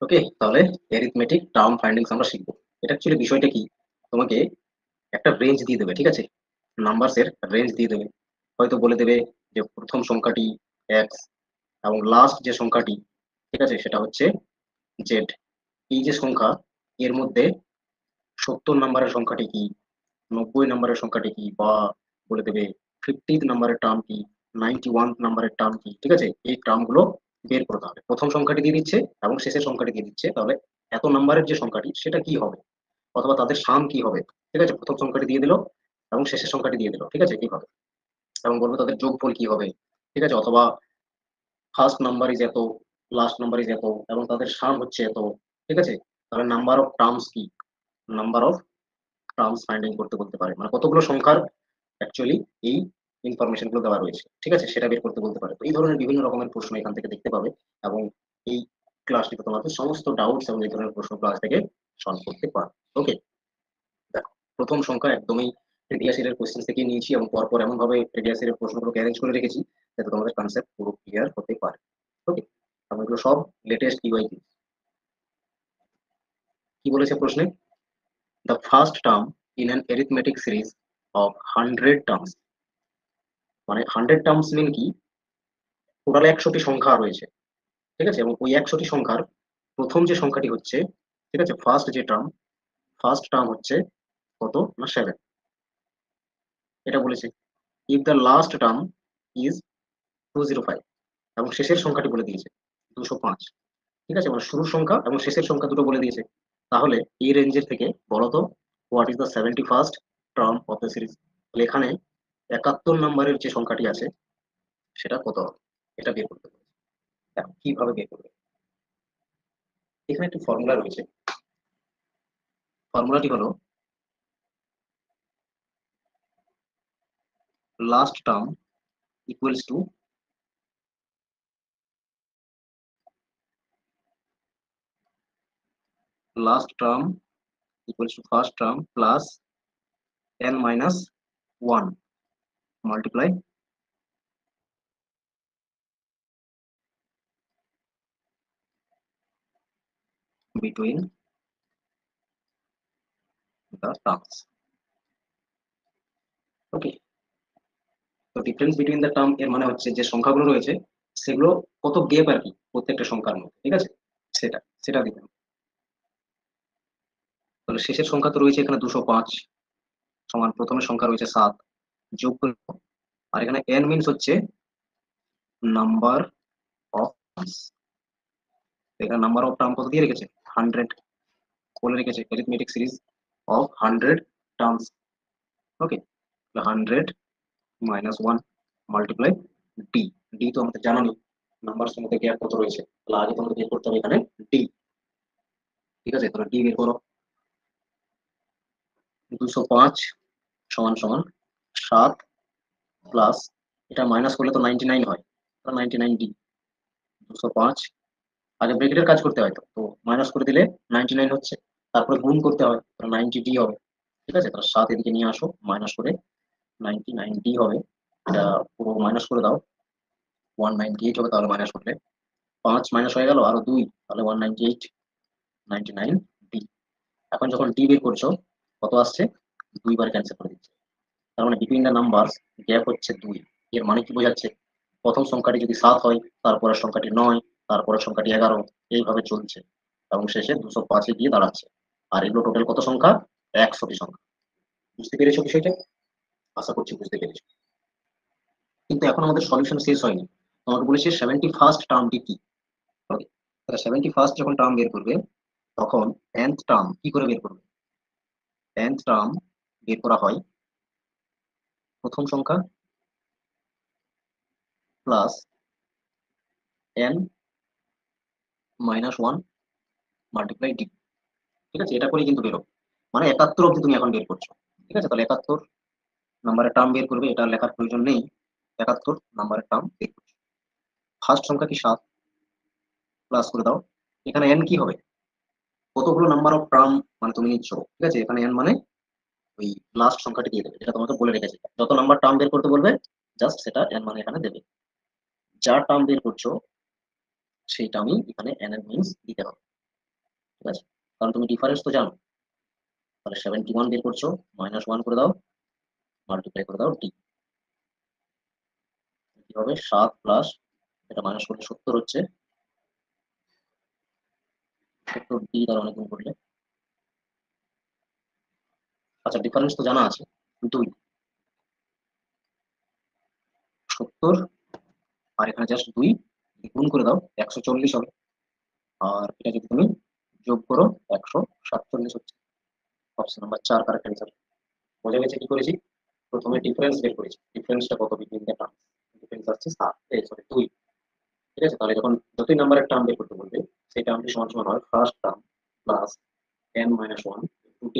ওকে, তাহলে arithmetic term findings আমরা শিখবো। এটা অ্যাকচুয়ালি বিষয়টা কি, তোমাকে একটা রেঞ্জ দিয়ে দেবে, ঠিক আছে? নাম্বারস এর রেঞ্জ দিয়ে দেবে। হয়তো বলে দেবে যে প্রথম সংখ্যাটি এক্স এবং লাস্ট যে সংখ্যাটি, ঠিক আছে, সেটা হচ্ছে জেড। এই যে সংখ্যা, এর মধ্যে 70 নাম্বারের সংখ্যাটি কি, 90 নাম্বারের সংখ্যাটি কি, বা বলে দেবে 50 নাম্বারের টার্ম কি, 91 নাম্বারের টার্ম কি, ঠিক আছে? এই টার্ম গুলো বের করতে হবে। প্রথম সংখ্যাটি দিয়ে দিচ্ছে এবং শেষের সংখ্যাটি দিয়ে দিচ্ছে, তাহলে এত নাম্বারের যে সংখ্যাটি সেটা কি হবে, অথবা তাদের সাম কি হবে। ঠিক আছে, প্রথম সংখ্যাটি দিয়ে দিল এবং শেষের সংখ্যাটি দিয়ে দিল, ঠিক আছে, এইভাবে। এবং বলবো তাদের যোগফল কি হবে, ঠিক আছে, অথবা ফার্স্ট নাম্বার ইজ এত, লাস্ট নাম্বার ইজ এত, এবং তাদের সাম হচ্ছে এত, ঠিক আছে। তাহলে নাম্বার অফ টার্মস কি, নাম্বার অফ টার্মস ফাইন্ডিং করতে বলতে পারে, মানে কতগুলো সংখ্যার অ্যাকচুয়ালি এই ইনফরমেশন গুলো দেওয়া রয়েছে, ঠিক আছে, সেটা বের করতে বলতে পারে। তো এই ধরনের বিভিন্ন রকমের প্রশ্ন এখান থেকে দেখতে পাবে, এবং এই ক্লাসটিতে তোমাদের সমস্ত ডাউটস এবং এই ধরনের প্রশ্ন ক্লাস থেকে সলভ করতে পারবে। ওকে, দেখো, প্রথম সংখ্যা একদমই প্রিভিয়াস ইয়ারের কোশ্চেন থেকে নিয়েছি, এবং পরপর এমন ভাবে প্রিভিয়াস ইয়ারের প্রশ্নগুলোকে অ্যারেঞ্জ করে রেখেছি যাতে তোমাদের কনসেপ্ট পুরো ক্লিয়ার হতে পারে। ওকে, এবং এগুলো সব লেটেস্ট ইউআইপি। কি বলেছে প্রশ্নে? The first term in an arithmetic series of 100 terms, মানে 100 টার্মস মিন কি, টোটাল 100টি সংখ্যা রয়েছে, ঠিক আছে, এবং ওই 100টি সংখ্যার প্রথম যে সংখ্যাটি হচ্ছে, ঠিক আছে, ফার্স্ট যে টার্ম, ফার্স্ট টার্ম হচ্ছে কত না 7, এটা বলেছে। If the last term is 205, এবং শেষের সংখ্যাটি বলে দিয়েছে 205, ঠিক আছে, মানে শুরুর সংখ্যা এবং শেষের সংখ্যা দুটো বলে দিয়েছে। তাহলে এই রেঞ্জের থেকে বলো তো, what is the 71st term of the series. তাহলে এখানে 71 নম্বরের যে সংখ্যাটি আছে সেটা কত হবে, এটা বের করতে হবে। দেখো কিভাবে বের করবে। এখানে একটি ফর্মুলা রয়েছে। ফর্মুলাটি হলো last term equals to last term equals to first term plus n minus 1 multiply between the terms. Okay, তো ডিফারেন্স বিটুইন দ্য টার্ম এর মানে হচ্ছে যে সংখ্যাগুলো রয়েছে সেগুলো কত গেপ আর কি প্রত্যেকটা সংখ্যার মধ্যে, ঠিক আছে, সেটা সেটা দিবেন। তাহলে শেষের সংখ্যা তো রয়েছে এখানে 205, সমান প্রথমের সংখ্যা রয়েছে 7, যোগ করব। আর এখানে n মিনস হচ্ছে নাম্বার অফ টার্মস। এখানে নাম্বার অফ টার্ম কত দিয়ে রেখেছে, 100 বলে রেখেছে, arithmetic series of 100 terms. Okay, 100 minus 1 multiply D. D তো আমাদের জানা নেই, নাম্বার মধ্যে গ্যাপ কত রয়েছে, তাহলে আগে তোমাদের বের করতে হবে এখানে ডি, ঠিক আছে। তাহলে ডি বের করো। 205 সমান সমান 7 প্লাস, এটা মাইনাস করলে তো 99 হয়, 99 ডি। 205 আগে ব্র্যাকেটের কাজ করতে হয়, তো তো মাইনাস করে দিলে 99 হচ্ছে, তারপরে গুণ করতে হয়, তাহলে 90 ডি হবে, ঠিক আছে। তাহলে 7 এদিকে নিয়ে আসো, মাইনাস করে 99 ডি হবে। এটা পুরো মাইনাস করে দাও, 198 হবে, তাহলে মাইনাস করলে 5 মাইনাস হয়ে গেল, আরো 2, তাহলে 198, 99 ডি। এখন যখন ডি বের করছো কত আসছে, 2 বার ক্যান্সেল করে দিচ্ছে, তার মানে বিটুইন দ্য নাম্বারস গ্যাপ হচ্ছে 2। এর মানে কি বোঝাচ্ছে, প্রথম সংখ্যাটি যদি 7 হয়, তারপরের সংখ্যাটি 9, তারপরের সংখ্যাটি 11, এইভাবে চলছে, এবং শেষে 205-এ গিয়ে দাঁড়াচ্ছে। আর এগুলো টোটাল কত সংখ্যা, 100টি সংখ্যা। বুঝতে পেরেছো বিষয়টা? আশা করছি বুঝতে পেরেছো। কিন্তু এখন আমাদের সলিউশন শেষ হয়নি, তোমাকে বলেছে 71st টার্মটি কি। ওকে, তাহলে 71st যখন টার্ম বের করবে, তখন nth টার্ম কি করে বের করবে। nth টার্ম বের করা হয় প্রথম সংখ্যা plus n minus 1 multiply D, ঠিক আছে, এটা করে কিন্তু বেরো, মানে 71 অব্দি তুমি এখন বের করছো, ঠিক আছে। তাহলে 71 নাম্বারের টার্ম বের করবে, এটা লেখার প্রয়োজন নেই, 71 নাম্বারের টার্ম বের করছো। ফার্স্ট সংখ্যা কি 7, প্লাস করে দাও, এখানে n কি হবে, কতগুলো নাম্বার অফ টার্ম মানে তুমি নিচ্ছ, ঠিক আছে, এখানে n মানে ওই লাস্ট সংখ্যাটি দিয়ে দেবে, যেটা তোমাকে বলে রেখেছে, যত নাম্বার টার্ম বের করতে বলবে জাস্ট সেটা n মানে এখানে দেবে। যার টার্ম বের করছো সেই টার্মই এখানে n এর মিনস দিতে হবে। কারণ তুমি ডিফারেন্স তো জানো। তাহলে 71 বের করছো, -1 করে দাও, মাল্টিপ্লাই করে দাও ডি। কি হবে 7 প্লাস এটা মাইনাস করলে 70 হচ্ছে, 70 ডি দ্বারা অনেক গুণ করলে। আচ্ছা ডিফারেন্স তো জানা আছে 2, 70 আর এখানে জাস্ট 2 গুণ করে দাও 140 হবে। আর এটা যদি তুমি যোগ করো 147 হচ্ছে। Option number 4 correct answer. বোঝা গেছে কি করেছি? প্রথমে ডিফারেন্স বের করেছি, ডিফারেন্সটা কত বিটুইন দ্য টার্ম। ডিফারেন্স আসছে 7, এই সরি 2। ঠিক আছে, তাহলে যখন যতই নাম্বারের টার্ম বের করতে বলবে সেই টার্মটি সমান সমান হয় first term plus n-1 into d।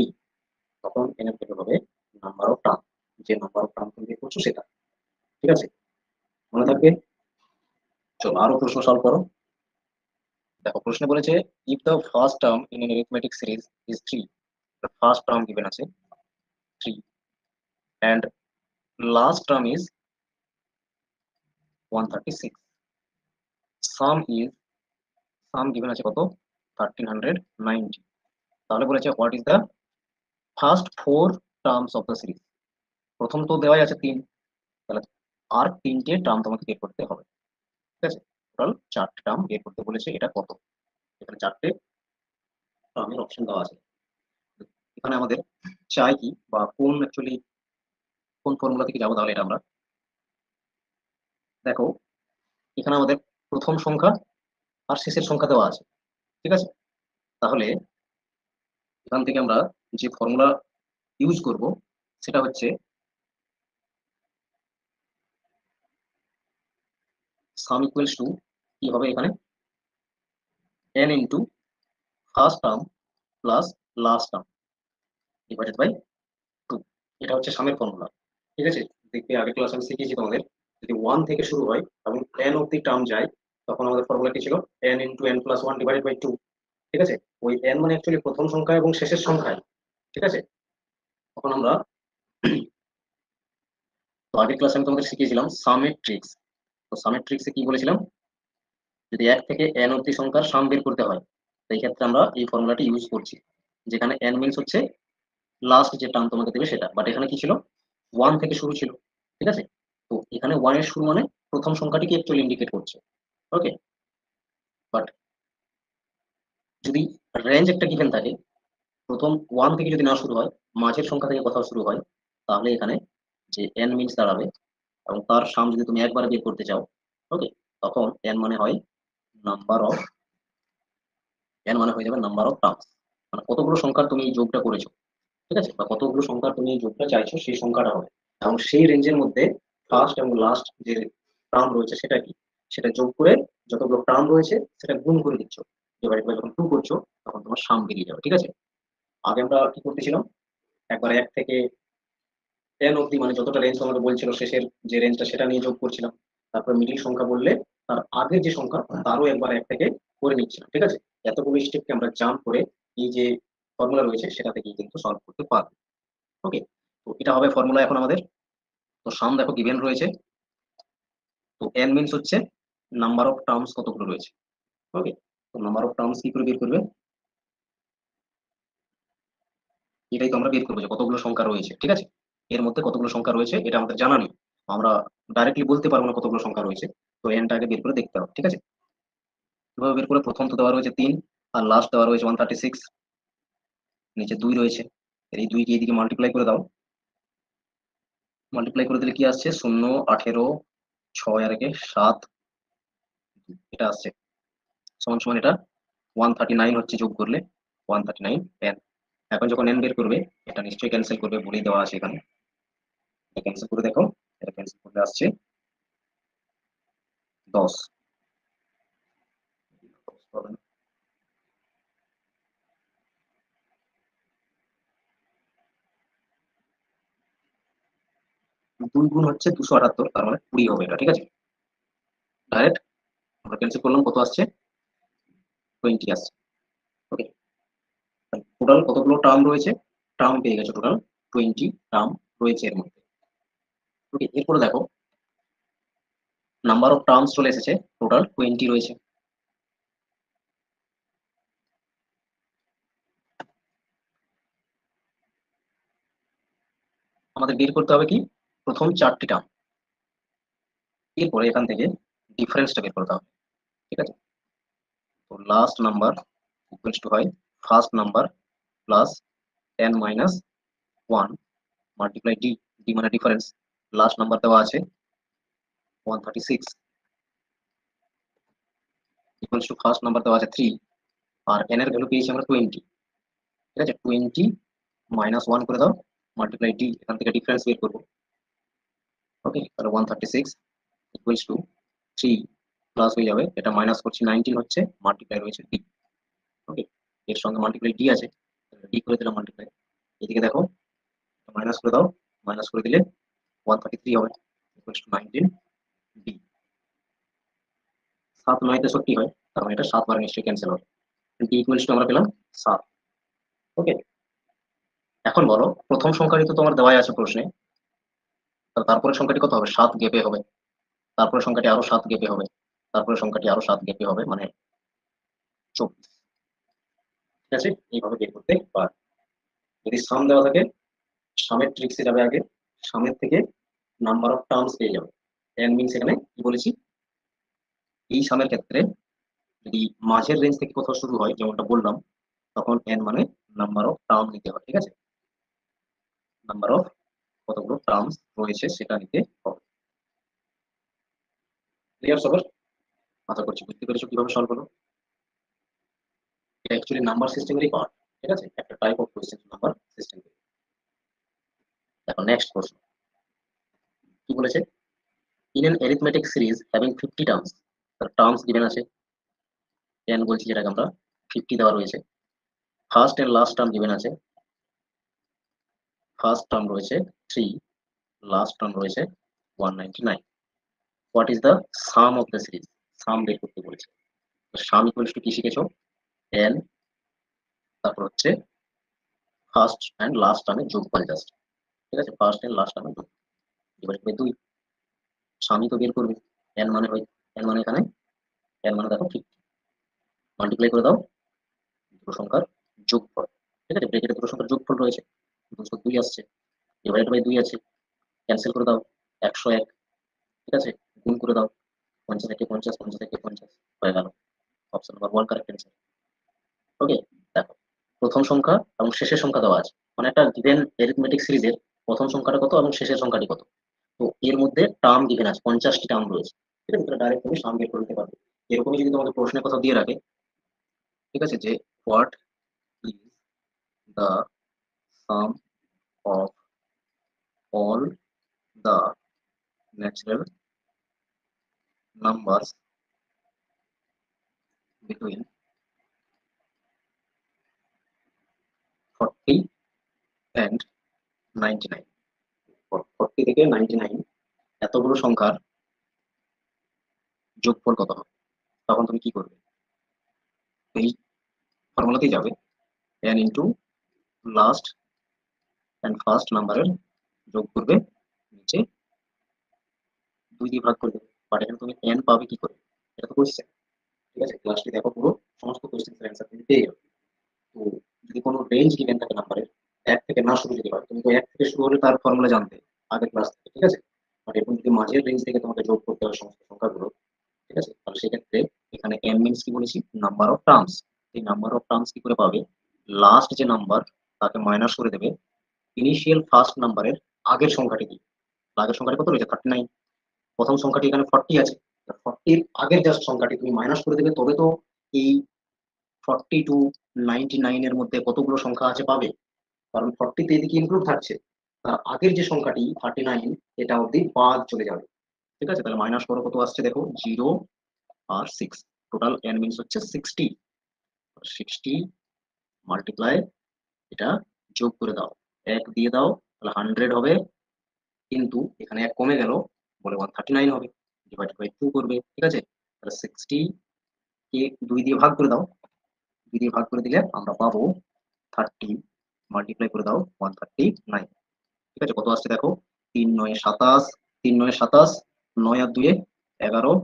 তখন n এর ভ্যালু হবে নাম্বার অফ টার্ম, যে নাম্বার অফ টার্ম তুমি বের করছো সেটা। ঠিক আছে, মনে থাকবে। চলো আরো প্রশ্ন সলভ করো। দেখো প্রশ্নে বলেছে if the first term in an arithmetic series is 3, the first term given আছে 3 and last term is 136, sum is, sum given আছে কত 1390। তাহলে বলেছে what is the first 4 terms of the series. প্রথম তো দেওয়াই আছে 3, তাহলে আর 3টে টার্ম তোমাকে বের করতে হবে। ঠিক আছে, টোটাল 4টে টার্ম বের করতে বলেছে, এটা কত? এখানে 4টে টার্মের অপশন দেওয়া আছে। এখানে আমাদের চাই কি বা কোন অ্যাকচুয়ালি কোন ফর্মুলা থেকে যাবো, তাহলে এটা আমরা দেখো এখানে আমাদের প্রথম সংখ্যা আর শেষের সংখ্যা দেওয়া আছে। ঠিক আছে, তাহলে এখান থেকে আমরা যে ফর্মুলা ইউজ করব সেটা হচ্ছে সাম ইকুয়ালস টু কি হবে এখানে n into first term plus last term divided by 2। এটা হচ্ছে সামের ফর্মুলা। ঠিক আছে, দেখবে আগের ক্লাস আমি শিখিয়েছি তোমাদের, যদি 1 থেকে শুরু হয় এবং n অব্দি টার্ম যায় তখন আমাদের ফর্মুলা কি ছিল n into n plus 1 divided by 2। ঠিক আছে, ওই n মানে অ্যাকচুয়ালি প্রথম সংখ্যা এবং শেষের সংখ্যায়। ঠিক আছে, তখন আমরা তো আগের ক্লাসে আমি তোমাদের শিখিয়েছিলাম সামের ট্রিক্স। তো সামের ট্রিক্সে কি বলেছিলাম, যদি 1 থেকে n অব্দি সংখ্যার সাম বের করতে হয় সেই ক্ষেত্রে আমরা এই ফর্মুলাটি ইউজ করছি, যেখানে n মিনস হচ্ছে লাস্ট যে টার্ম তোমাকে দেবে সেটা। বাট এখানে কি ছিল 1 থেকে শুরু ছিল। ঠিক আছে, তো এখানে 1 এর শুরু মানে প্রথম সংখ্যাটিকে অ্যাকচুয়ালি ইন্ডিকেট করছে। ওকে, বাট যদি রেঞ্জ একটা গিভেন থাকে, প্রথম 1 থেকে যদি না শুরু হয়, মাঝের সংখ্যা থেকে কোথাও শুরু হয়, তাহলে এখানে যে n মিনস দাঁড়াবে এবং তার সাম যদি তুমি একবার বের করতে চাও, ওকে, তখন n মানে হয় নাম্বার অফ, n মানে হয়ে যাবে নাম্বার অফ টার্মস, মানে কতগুলো সংখ্যার তুমি এই যোগটা করেছো। ঠিক আছে, বা কতগুলো সংখ্যার তুমি এই যোগটা চাইছো সেই সংখ্যাটা হবে। এবং সেই রেঞ্জের মধ্যে ফার্স্ট এবং লাস্ট যে টার্ম রয়েছে সেটা কি, সেটা যোগ করে যতগুলো টার্ম রয়েছে সেটা গুণ করে দিচ্ছ, ডিভাইড বাই যখন 2 করছো তখন তোমার সাম বেরিয়ে যাবে। ঠিক আছে, আগে আমরা কি করতেছিলাম, একবার 1 থেকে 10 অব্দি মানে যতটা রেঞ্জ আমাদের বলছিল শেষের যে রেঞ্জটা সেটা নিয়ে যোগ করছিলাম, তারপর মিডিল সংখ্যা বললে তার আগের যে সংখ্যা তারও একবার 1 থেকে করে নিচ্ছিলাম। ঠিক আছে, এতগুলো স্টেপকে আমরা জাম্প করে এই যে ফর্মুলা রয়েছে সেটা থেকে কিন্তু সলভ করতে পারবো। ওকে, তো এটা হবে ফর্মুলা এখন আমাদের। তো সাম দেখো গিভেন রয়েছে, তো n মিনস হচ্ছে নাম্বার অফ টার্মস কতগুলো রয়েছে। ওকে, তো নাম্বার অফ টার্মস কি করে বের করবে, এটাই তো আমরা বের করবো যে কতগুলো সংখ্যা রয়েছে। ঠিক আছে, এর মধ্যে কতগুলো সংখ্যা রয়েছে এটা আমাদের জানা নেই, আমরা ডাইরেক্টলি বলতে পারবো না কতগুলো সংখ্যা রয়েছে। তো এনটা আগে বের করে দেখতে হবে। ঠিক আছে, কিভাবে বের করে, প্রথম তো দেওয়া রয়েছে 3 আর লাস্ট দেওয়া রয়েছে 136, নিচে 2 রয়েছে, এই 2 কে এইদিকে মাল্টিপ্লাই করে দাও। মাল্টিপ্লাই করে দিলে কি আসছে 0, 18, 6 আর একে 7, এটা আসছে সমান সমান এটা 139 হচ্ছে যোগ করলে 139 n। এখন যখন n বের করবে এটা নিশ্চয়ই ক্যান্সেল করবে, বলেই দেওয়া আছে এখানে, এটা ক্যান্সেল করে দেখো, এটা ক্যান্সেল করলে আসছে 10। 2 গুণ হচ্ছে 278, তার মানে 20 হবে এটা। ঠিক আছে, ডাইরেক্ট আমরা ক্যান্সেল করলাম, কত আসছে 20 আসছে। ওকে, টোটাল কতগুলো টার্ম রয়েছে, টার্ম পেয়ে গেছে টোটাল 20 টার্ম রয়েছে এর মধ্যে। ওকে, এরপরে দেখো নাম্বার অফ টার্মস চলে এসেছে, টোটাল 20 রয়েছে। আমাদের বের করতে হবে কি প্রথম 4টি টার্ম, এরপরে এখান থেকে ডিফারেন্সটা বের করতে হবে। ঠিক আছে, তো লাস্ট নাম্বার ইকুয়ালস টু হয় first number plus n minus 1 multiply D, D মানে ডিফারেন্স। লাস্ট নাম্বার দেওয়া আছে 136 ইকুয়ালস টু ফার্স্ট নাম্বার দেওয়া আছে 3, আর n এর ভ্যালু পেয়েছি আমরা 20। ঠিক আছে, 20 মাইনাস 1 করে দাও মাল্টিপ্লাই ডি, এখান থেকে ডিফারেন্স বের করবো। ওকে, তাহলে 136 ইকুয়ালস টু 3 প্লাস হয়ে যাবে, এটা মাইনাস করছি 19 হচ্ছে, মাল্টিপ্লাই রয়েছে ডি। ওকে, এর সঙ্গে মাল্টিপ্লাই ডি আছে, ডি করে দিলাম মাল্টিপ্লাই। এদিকে দেখো মাইনাস করে দাও, মাইনাস করে দিলে 133 হবে ইকুয়ালস টু 19 ডি। 7 9 63 হয়, তার মানে এটা 7 বার নিশ্চয়ই ক্যান্সেল হবে। ডি ইকুয়ালস টু আমরা পেলাম 7। ওকে, এখন বলো প্রথম সংখ্যাটি তো তোমার দেওয়াই আছে প্রশ্নে, তারপরে সংখ্যাটি কত হবে? 7 গেপে হবে, তারপরে সংখ্যাটি আরো 7 গেপে হবে, তারপরে সংখ্যাটি আরো 7 গেপে হবে, মানে 24। ঠিক আছে, এইভাবে বের করতে পার। যদি সাম দেওয়া থাকে, সামের ট্রিক্সে যাবে আগে, সামের থেকে নাম্বার অফ টার্মস পেয়ে যাবে। এন মিনস এখানে কি বলেছি, এই সামের ক্ষেত্রে যদি মাঝের রেঞ্জ থেকে কোথাও শুরু হয় যেমনটা বললাম, তখন এন মানে নাম্বার অফ টার্ম নিতে হয়। ঠিক আছে, নাম্বার অফ কতগুলো টার্মস রয়েছে সেটা নিতে হবে। ক্লিয়ার সবার? আশা করছি বুঝতে পেরেছো কিভাবে সলভ হলো। এটা অ্যাকচুয়ালি নাম্বার সিস্টেমেরই পার্ট। ঠিক আছে, একটা type of question number system. দেখো নেক্সট প্রশ্ন কি বলেছে, in an arithmetic series having 50 terms, তার টার্মস গিভেন আছে 10 বলছি, যেটাকে আমরা 50 দেওয়া রয়েছে। First and last term given আছে, ফার্স্ট টার্ম রয়েছে 3, লাস্ট টার্ম রয়েছে 199। What is the sum of the series? Sum বের করতে বলেছে। সাম ইকুয়ালস টু কি শিখেছো, এন, তারপর হচ্ছে ফার্স্ট এন্ড লাস্ট টার্মের যোগফল জাস্ট। ঠিক আছে, ফার্স্ট এন্ড লাস্ট টার্মের যোগ ডিভাইড বাই 2। সামই তো বের করবে, এন মানে হয়, এন মানে এখানে এন মানে দেখো 50, মাল্টিপ্লাই করে দাও দুটো সংখ্যার যোগফল। ঠিক আছে, ব্রেকেটে দুটো সংখ্যার যোগফল রয়েছে, 202 আসছে, ডিভাইড বাই 2 আছে, ক্যান্সেল করে দাও 101। ঠিক আছে, গুণ করে দাও 50 থেকে 50, 50 থেকে 50 হয়ে গেল। Option number 1 correct answer. Okay, দেখো প্রথম সংখ্যা এবং শেষের সংখ্যা দেওয়া আছে, মানে একটা গিভেন অ্যারিথমেটিক সিরিজের প্রথম সংখ্যাটা কত এবং শেষের সংখ্যাটি কত। তো এর মধ্যে টার্ম গিভেন আছে, 50টি টার্ম রয়েছে। ঠিক আছে, তাহলে ডাইরেক্ট তুমি সাম বের করে নিতে পারবে। এরকমই যদি তোমাদের প্রশ্নের কথা দিয়ে রাখে, ঠিক আছে, যে what is the sum of all the natural numbers between 40 and 99, 40 থেকে 99 এতগুলো সংখ্যার যোগফল কত হবে, তখন তুমি কি করবে? এই ফর্মুলাতেই যাবে, n into last and first নাম্বারের যোগ করবে, নিচে 2 দিয়ে ভাগ করে দেবে। বাট এখানে তুমি n পাবে কি করে, এটা তো কোশ্চেন। ঠিক আছে, ক্লাসটি দেখো পুরো, সমস্ত কোশ্চেনের অ্যান্সার তুমি পেয়ে যাবে। তো যদি কোনো রেঞ্জ গিভেন থাকে নাম্বারের, 1 থেকে না শুরু যদি হয়, তুমি তো 1 থেকে শুরু হলে তার ফর্মুলা জানতে আগের ক্লাস থেকে। ঠিক আছে, বাট এখন যদি মাঝের রেঞ্জ থেকে তোমাকে যোগ করতে হয় সমস্ত সংখ্যাগুলো, ঠিক আছে, তাহলে সেক্ষেত্রে এখানে n মিনস কি বলেছি, নাম্বার অফ টার্মস। এই নাম্বার অফ টার্মস কি করে পাবে, লাস্ট যে নাম্বার তাকে মাইনাস করে দেবে ইনিশিয়াল ফার্স্ট নাম্বারের আগের সংখ্যাটি কি। আগের সংখ্যাটি কত রয়েছে 39, প্রথম সংখ্যাটি এখানে 40 আছে, 40 আগের জাস্ট সংখ্যাটি তুমি মাইনাস করে দেবে, তবে তো এই 40 টু 99 এর মধ্যে কতগুলো সংখ্যা আছে পাবে, কারণ 40 তে এদিকে ইনক্লুড থাকছে, তার আগের যে সংখ্যাটি 39 এটা অবধি বাদ চলে যাবে। ঠিক আছে, তাহলে মাইনাস করো, কত আসছে দেখো 0 আর 6, টোটাল n মিনস হচ্ছে 60। 60 মাল্টিপ্লাই, এটা যোগ করে দাও, 1 দিয়ে দাও, তাহলে 100 হবে, কিন্তু এখানে 1 কমে গেল বলে 139 হবে, ডিভাইড বাই 2 করবে। ঠিক আছে, তাহলে 60 কে 2 দিয়ে ভাগ করে দাও, 2 দিয়ে ভাগ করে দিলে আমরা পাবো 30, মাল্টিপ্লাই করে দাও 139। ঠিক আছে, কত আসছে দেখো 3 9 27, 3 9 27, 9 আর 2 11,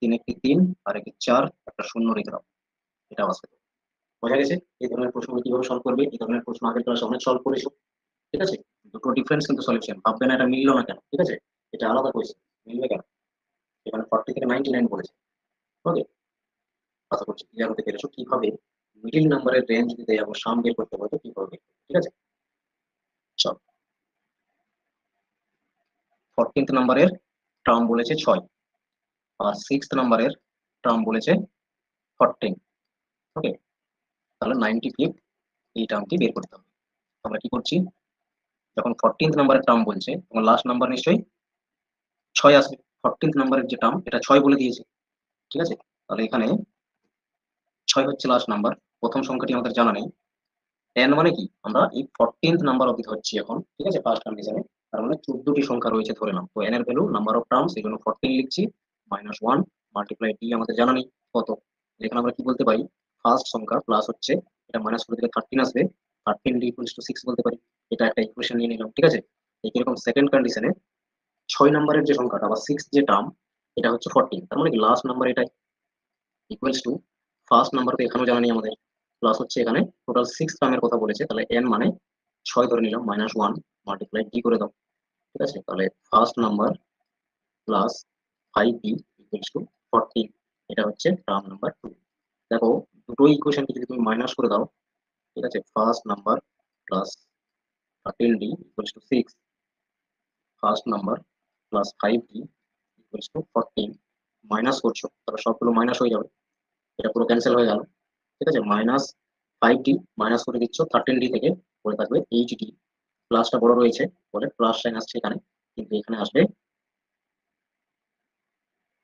3 1 3 আর 1 4, একটা শূন্য রেখে দাও, এটা আসবে। বোঝা গেছে এই ধরনের প্রশ্ন কিভাবে সলভ করবে? এই ধরনের প্রশ্ন আগের ক্লাসে অনেক সলভ করেছো। ঠিক আছে, দুটো ডিফারেন্স কিন্তু সলিউশন, ভাববে না এটা মিললো না কেন, ঠিক আছে, এটা আলাদা কোয়েশ্চেন, মিলবে কেন, এখানে 40 থেকে 99 বলেছে। ওকে, আশা করছি ক্লিয়ার হতে পেরেছো কিভাবে মিডিল নাম্বারের রেঞ্জ দিতে যাবো, সাম বের করতে বলতে কিভাবে বের করতে, ঠিক আছে। চল, 14th নাম্বারের টার্ম বলেছে 6, আর 6th নাম্বারের টার্ম বলেছে 14। ওকে, তাহলে 95 এই টার্মটি বের করতে হবে। আমরা কি করছি, যখন 14th নাম্বারের টার্ম বলছে তখন লাস্ট নাম্বার নিশ্চয়ই 6 আসবে। 14th নাম্বারের যে টার্ম এটা 6 বলে দিয়েছে, ঠিক আছে। তাহলে এখানে 6 হচ্ছে লাস্ট নাম্বার, প্রথম সংখ্যাটি আমাদের জানা নেই। n মানে কি, আমরা এই 14th নাম্বার অবধি ধরছি এখন, ঠিক আছে, ফার্স্ট কন্ডিশনে। তার মানে 14টি সংখ্যা রয়েছে ধরে নাও, তো n এর ভ্যালু নাম্বার অফ টার্মস এই জন্য 14 লিখছি, -1 মাল্টিপ্লাই d আমাদের জানা নেই কত। এখানে আমরা কি বলতে পারি, ফার্স্ট সংখ্যা প্লাস হচ্ছে, এটা মাইনাস করে দিলে 13 আসবে, 13 d ইকুয়ালস টু 6 বলতে পারি। এটা একটা ইকুয়েশন নিয়ে নিলাম, ঠিক আছে। এইরকম সেকেন্ড কন্ডিশনে 6 নাম্বারের যে সংখ্যাটা বা 6 যে টার্ম, এটা হচ্ছে 14, তার মানে কি লাস্ট নাম্বার এটাই, ইকুয়ালস টু ফার্স্ট নাম্বার তো এখানেও জানা নেই আমাদের, প্লাস হচ্ছে এখানে টোটাল 6 টার্মের কথা বলেছে, তাহলে n মানে 6 ধরে নিলাম, -1 মাল্টিপ্লাই d করে দাও, ঠিক আছে। তাহলে first number plus 5b equals to 14, এটা হচ্ছে টার্ম নাম্বার 2। দেখো, দুটো ইকুয়েশনকে যদি তুমি মাইনাস করে দাও, ঠিক আছে, first number plus 13d equals to 6, first number plus 5d equals to 14, minus করছো তাহলে সবগুলো মাইনাস হয়ে যাবে, এটা পুরো ক্যান্সেল হয়ে গেল, ঠিক আছে। -5d মাইনাস করে দিচ্ছ 13d থেকে, পরে থাকবে 8d, প্লাসটা বড় রয়েছে বলে প্লাস সাইন আসছে এখানে, কিন্তু এখানে আসবে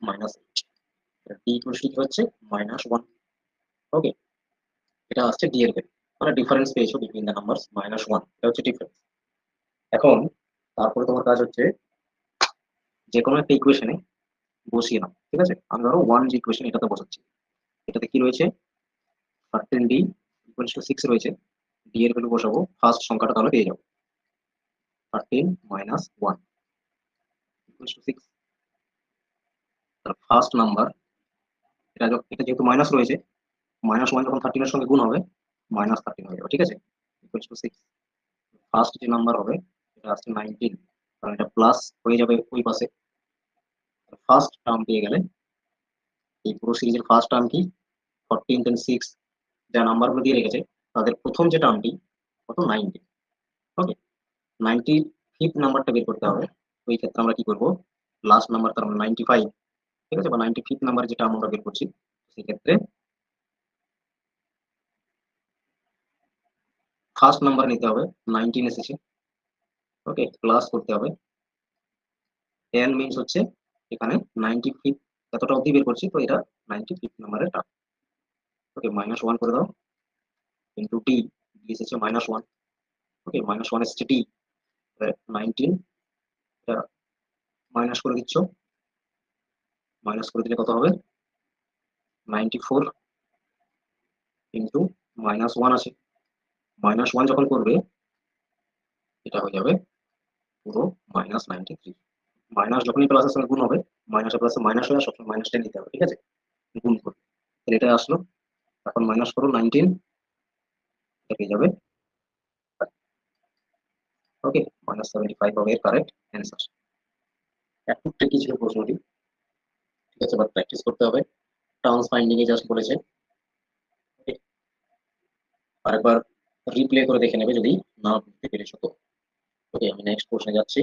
-8, d ইকুয়ালস টু কি হচ্ছে -1। ওকে, এটা আসছে d এর ভ্যালু, মানে ডিফারেন্স পেয়েছো বিটুইন দ্য নাম্বারস -1, এটা হচ্ছে ডিফারেন্স। এখন তারপরে তোমার কাজ হচ্ছে যে কোনো একটা ইকুয়েশনে বসিয়ে নাও, ঠিক আছে। আমি ধরো 1 যে ইকুয়েশন এটাতে বসাচ্ছি, এটাতে কি রয়েছে, 13d ইকুয়ালস টু 6 রয়েছে, d এর ভ্যালু বসাবো, ফার্স্ট সংখ্যাটা তাহলে পেয়ে যাবো 13 মাইনাস 1 ইকুয়ালস টু 6। তাহলে ফার্স্ট নাম্বার, এটা যেহেতু মাইনাস রয়েছে, -1 যখন 13 এর সঙ্গে গুণ হবে -13 হয়ে যাবে, ঠিক আছে, ইকুয়ালস টু 6। ফার্স্ট যে নাম্বার হবে এটা আসছে 19, কারণ এটা প্লাস হয়ে যাবে ওই পাশে। ফার্স্ট টার্ম পেয়ে গেলে, এই পুরো সিরিজের ফার্স্ট টার্ম কি, 14 দেন 6, যা নাম্বারগুলো দিয়ে রেখেছে তাদের প্রথম যে টার্মটি কত, 90। ওকে, 95th নাম্বারটা বের করতে হবে। ওই ক্ষেত্রে আমরা কি করব, লাস্ট নাম্বার তার মানে 95, ঠিক আছে, বা 95th নাম্বার যেটা আমরা বের করছি, সেই ক্ষেত্রে ফার্স্ট নাম্বার নিতে হবে, 19 এসেছে, ওকে, প্লাস করতে হবে, n মিন্স হচ্ছে এখানে 95 এতটা অবধি বের করছি, তো এটা 95th নাম্বারের টার্ম। ওকে, -1 করে দাও, ইন্টু d, এসেছে -1, ওকে, -1 এসেছে d, 19 এটা মাইনাস করে দিচ্ছ, মাইনাস করে দিলে কত হবে, 94 ইন্টু -1 আছে, -1 যখন করবে এটা হয়ে যাবে পুরো -93। মাইনাস যখনই প্লাসের সঙ্গে গুণ হবে, মাইনাসে প্লাসে মাইনাস হয়ে সবসময় -10 নিতে হবে, ঠিক আছে, গুণ করে। তাহলে এটা আসলো, এখন মাইনাস করো 19, এটা পেয়ে যাবে, ওকে, -75 হবে এর কারেক্ট অ্যান্সার। একটু ট্রিকি ছিল প্রশ্নটি, ঠিক আছে, বাট প্র্যাকটিস করতে হবে, টার্মস ফাইন্ডিং এ জাস্ট বলেছে। Okay, আরেকবার রিপ্লে করে দেখে নেবে যদি না বুঝতে পেরেছো তো। ওকে, আমি নেক্সট প্রশ্নে যাচ্ছি।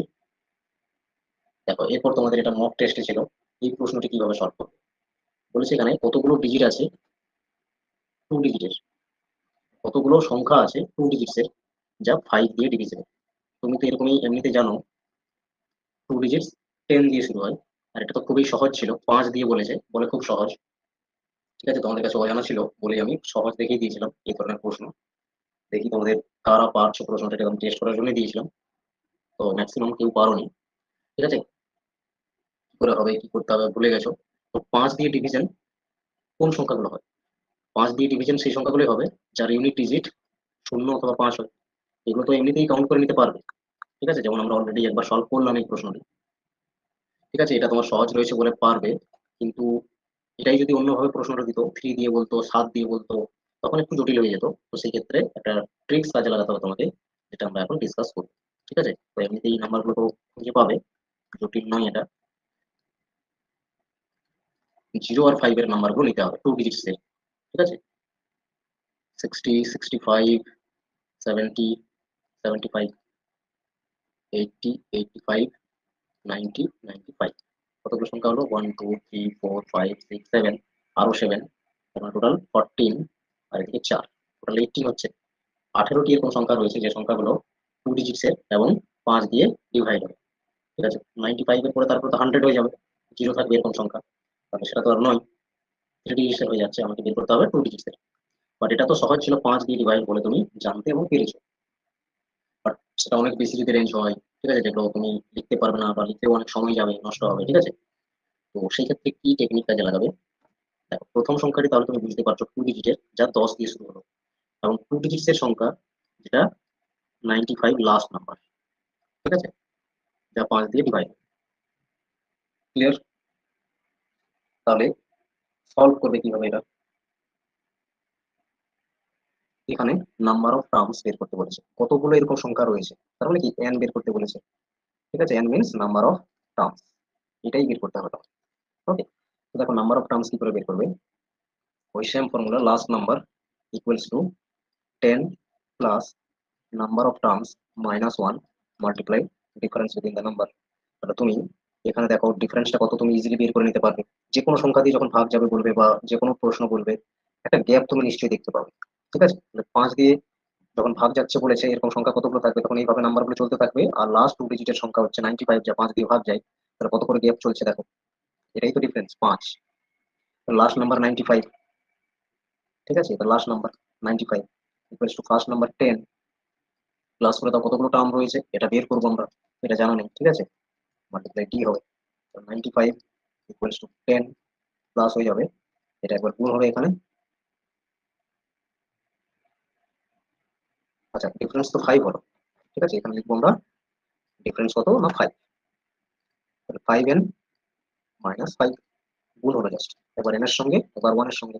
দেখো, এরপর তোমাদের এটা মক টেস্টে ছিল, এই প্রশ্নটি কিভাবে সলভ করবে বলেছে, এখানে কতগুলো ডিজিট আছে 2 ডিজিটের, কতগুলো সংখ্যা আছে 2 ডিজিটস এর, যা 5 দিয়ে ডিভিজিবল। তুমি তো এরকমই এমনিতে জানো 2 ডিজিটস 10 দিয়ে শুরু হয়, আর এটা তো খুবই সহজ ছিল, 5 দিয়ে বলেছে বলে খুব সহজ, ঠিক আছে, তোমাদের কাছে অজানা ছিল বলে আমি সহজ দেখিয়ে দিয়েছিলাম এই ধরনের প্রশ্ন। দেখি তোমাদের কারা পারছো, প্রশ্নটা এরকম টেস্ট করার জন্য দিয়েছিলাম, তো ম্যাক্সিমাম কেউ পারোনি, ঠিক আছে। কি করে হবে, কি করতে হবে ভুলে গেছো। তো 5 দিয়ে ডিভিশন কোন সংখ্যাগুলো হয়, 5 দিয়ে ডিভিশন সেই সংখ্যাগুলোই হবে যার ইউনিট ডিজিট 0 অথবা 5 হয়। এগুলো তো এমনিতেই কাউন্ট করে নিতে পারবে, ঠিক আছে, যেমন আমরা অলরেডি একবার সলভ করলাম এই প্রশ্নটি, ঠিক আছে, এটা তোমার সহজ রয়েছে বলে পারবে। কিন্তু এটাই যদি অন্যভাবে প্রশ্নটা দিত, 3 দিয়ে বলতো, 7 দিয়ে বলতো, তখন একটু জটিল হয়ে যেত। তো সেই ক্ষেত্রে একটা ট্রিক্স কাজে লাগাতে হবে তোমাকে, যেটা আমরা এখন ডিসকাস করবো। ঠিক আছে? তো এমনিতেই নাম্বারগুলো তো খুঁজে পাবে, জটিল নয় এটা। 0 আর 5 এর নাম্বারগুলো নিতে হবে 2 ডিজিটস এর। ঠিক আছে? 60, 65, 70, 75, 80, 85, 90, 95। কতগুলো সংখ্যা হলো? 1 2 3 4 5 6 7, আরো 7, টোটাল 14, আর এদিকে 4, টোটাল 18 হচ্ছে। 18টি এরকম সংখ্যা রয়েছে যে সংখ্যাগুলো 2 ডিজিটস এর এবং 5 দিয়ে ডিভাইড হবে। ঠিক আছে? 95 এর পরে তারপর তো 100 হয়ে যাবে, 0 থাকবে এরকম সংখ্যা, তাহলে সেটা তো আর নয়, 3 ডিজিটস এর হয়ে যাচ্ছে, আমাকে বের করতে হবে 2 ডিজিটস এর। বাট এটা তো সহজ ছিল, 5 দিয়ে ডিভাইড বলে তুমি জানতে এবং পেরেছো। বাট সেটা অনেক বেশি যদি রেঞ্জ হয়, ঠিক আছে, যেগুলো তুমি লিখতে পারবে না বা লিখতেও অনেক সময় যাবে, নষ্ট হবে, ঠিক আছে? তো সেই ক্ষেত্রে কি টেকনিক কাজে লাগাবে? দেখো, প্রথম সংখ্যাটি তাহলে তুমি বুঝতে পারছো 2 ডিজিটের, যা 10 দিয়ে শুরু হলো, এবং 2 ডিজিটস এর সংখ্যা যেটা 95 লাস্ট নাম্বার, ঠিক আছে, যা 5 দিয়ে ডিভাইড। ক্লিয়ার? তাহলে সলভ করবে কিভাবে এটা? এখানে নাম্বার অফ টার্মস বের করতে বলেছে, কতগুলো এরকম সংখ্যা রয়েছে, তার মানে কি n বের করতে বলেছে। ঠিক আছে? n means number of terms, এটাই বের করতে হবে। ওকে, তো দেখো নাম্বার অফ টার্মস কি করে বের করবে? ওই same formula, last number equals to 10 plus number of terms minus 1 multiply difference within the number. তাহলে তুমি এখানে দেখো ডিফারেন্সটা কত তুমি ইজিলি বের করে নিতে পারবে। যে কোনো সংখ্যা দিয়ে যখন ভাগ যাবে বলবে বা যে কোনো প্রশ্ন বলবে, একটা গ্যাপ তুমি নিশ্চয়ই দেখতে পাবে। ঠিক আছে? তাহলে 5 দিয়ে যখন ভাগ যাচ্ছে বলেছে, এরকম সংখ্যা কতগুলো থাকবে, তখন এইভাবে নাম্বারগুলো চলতে থাকবে, আর লাস্ট 2 ডিজিটের সংখ্যা হচ্ছে 95, যা 5 দিয়ে ভাগ যায়। তাহলে কত করে গ্যাপ চলছে দেখো, এটাই তো ডিফারেন্স 5। লাস্ট নাম্বার 95, ঠিক আছে, এটা last number 95 equals to first number 10 plus করে দাও কতগুলো টার্ম রয়েছে, এটা বের করবো আমরা, এটা জানা নেই, ঠিক আছে, মাল্টিপ্লাই টি হবে। 95 ইকুয়ালস টু 10 প্লাস হয়ে যাবে, এটা একবার গুণ হবে এখানে। আচ্ছা, ডিফারেন্স তো 5 হলো, ঠিক আছে, এখানে লিখবো আমরা ডিফারেন্স কত না 5, তাহলে 5n মাইনাস 5 গুণ হলো জাস্ট, একবার n এর সঙ্গে একবার 1 এর সঙ্গে।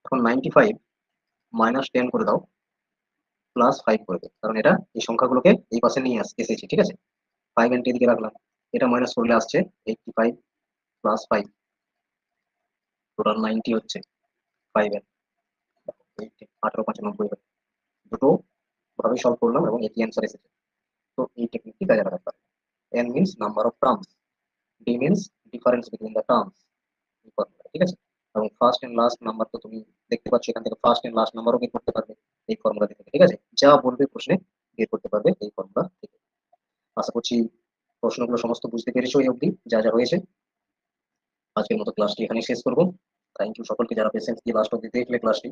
এখন 95 মাইনাস 10 করে দাও, প্লাস 5 করে দাও, কারণ এটা এই সংখ্যাগুলোকে এই পাশে নিয়ে এসেছি, ঠিক আছে। 5n এদিকে রাখলাম, এটা মাইনাস করলে আসছে 85 প্লাস 5, টোটাল 90 হচ্ছে 5n, 1895 দুটো ভাবে সলভ করলাম এবং একই অ্যান্সার এসেছে। তো এই টেকনিকটি কাজে লাগাতে পারে। n means number of terms, d means difference between the terms, ঠিক আছে। এবং ফার্স্ট এন্ড লাস্ট নাম্বার তো তুমি দেখতে পাচ্ছ, এখান থেকে ফার্স্ট এন্ড লাস্ট নাম্বারও বের করতে পারবে এই ফর্মুলা থেকে, ঠিক আছে, যা বলবে প্রশ্নে বের করতে পারবে এই ফর্মুলা থেকে। আশা করছি প্রশ্নগুলো সমস্ত বুঝতে পেরেছো এই অবধি যা যা হয়েছে। আজকের মতো ক্লাসটি এখানে শেষ করবো। থ্যাংক ইউ সকলকে যারা পেশেন্স দিয়ে লাস্ট অবধি দেখলে ক্লাসটি।